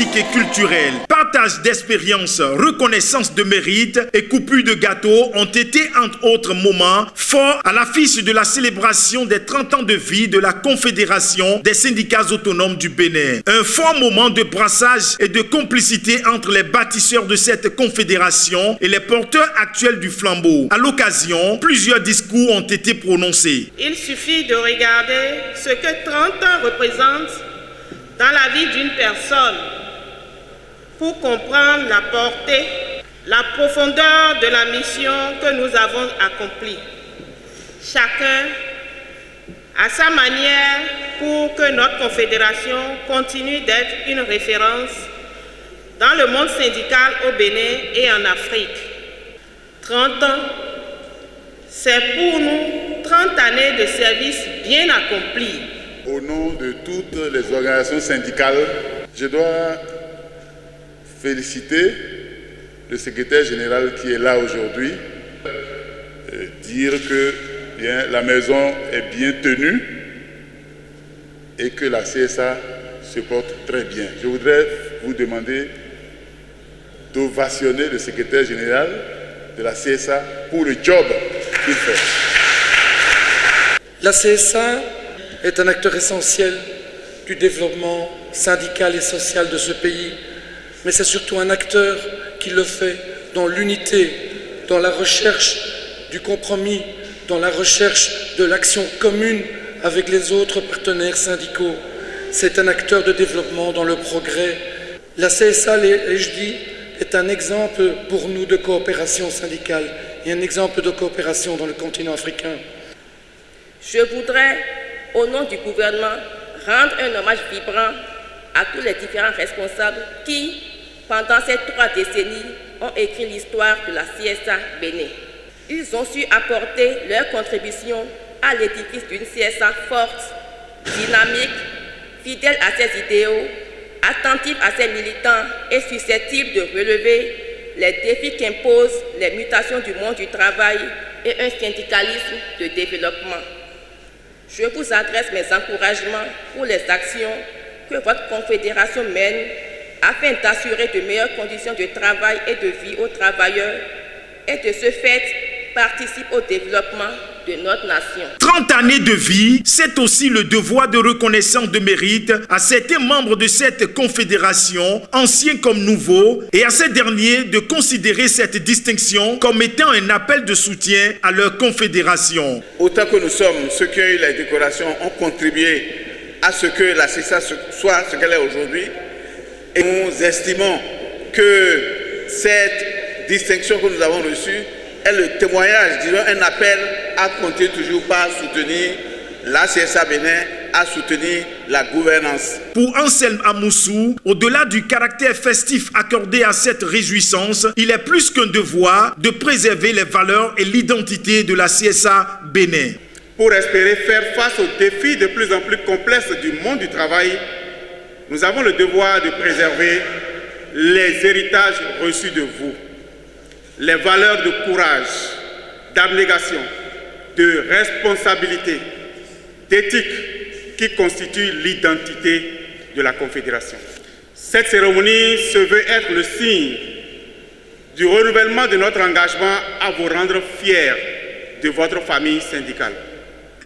artistiques et culturels. Partage d'expériences, reconnaissance de mérite et coupure de gâteaux ont été entre autres moments forts à l'affiche de la célébration des 30 ans de vie de la Confédération des syndicats autonomes du Bénin. Un fort moment de brassage et de complicité entre les bâtisseurs de cette confédération et les porteurs actuels du flambeau. À l'occasion, plusieurs discours ont été prononcés. Il suffit de regarder ce que 30 ans représentent dans la vie d'une personne pour comprendre la portée, la profondeur de la mission que nous avons accomplie. Chacun à sa manière pour que notre confédération continue d'être une référence dans le monde syndical au Bénin et en Afrique. 30 ans, c'est pour nous 30 années de service bien accomplis. Au nom de toutes les organisations syndicales, je dois féliciter le secrétaire général qui est là aujourd'hui, dire que la maison est bien tenue et que la CSA se porte très bien. Je voudrais vous demander d'ovationner le secrétaire général de la CSA pour le job qu'il fait. La CSA est un acteur essentiel du développement syndical et social de ce pays, mais c'est surtout un acteur qui le fait dans l'unité, dans la recherche du compromis, dans la recherche de l'action commune avec les autres partenaires syndicaux. C'est un acteur de développement dans le progrès. La CSA, je dis, est un exemple pour nous de coopération syndicale et un exemple de coopération dans le continent africain. Je voudrais, au nom du gouvernement, rendre un hommage vibrant à tous les différents responsables qui, pendant ces 3 décennies, ont écrit l'histoire de la CSA Bénin. Ils ont su apporter leur contribution à l'édifice d'une CSA forte, dynamique, fidèle à ses idéaux, attentive à ses militants et susceptible de relever les défis qu'imposent les mutations du monde du travail et un syndicalisme de développement. Je vous adresse mes encouragements pour les actions que votre confédération mène afin d'assurer de meilleures conditions de travail et de vie aux travailleurs et de ce fait participe au développement de notre nation. 30 années de vie, c'est aussi le devoir de reconnaissance de mérite à certains membres de cette confédération, anciens comme nouveaux, et à ces derniers de considérer cette distinction comme étant un appel de soutien à leur confédération. Autant que nous sommes, ceux qui ont eu les décorations ont contribué à ce que la CSA soit ce qu'elle est aujourd'hui. Et nous estimons que cette distinction que nous avons reçue est le témoignage, disons un appel à continuer toujours par soutenir la CSA Bénin, à soutenir la gouvernance. Pour Anselme Amoussou, au-delà du caractère festif accordé à cette réjouissance, il est plus qu'un devoir de préserver les valeurs et l'identité de la CSA Bénin. Pour espérer faire face aux défis de plus en plus complexes du monde du travail, nous avons le devoir de préserver les héritages reçus de vous, les valeurs de courage, d'abnégation, de responsabilité, d'éthique qui constituent l'identité de la Confédération. Cette cérémonie se veut être le signe du renouvellement de notre engagement à vous rendre fiers de votre famille syndicale.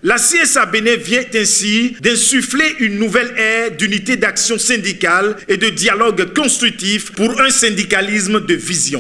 La CSA Bénin vient ainsi d'insuffler une nouvelle ère d'unité d'action syndicale et de dialogue constructif pour un syndicalisme de vision.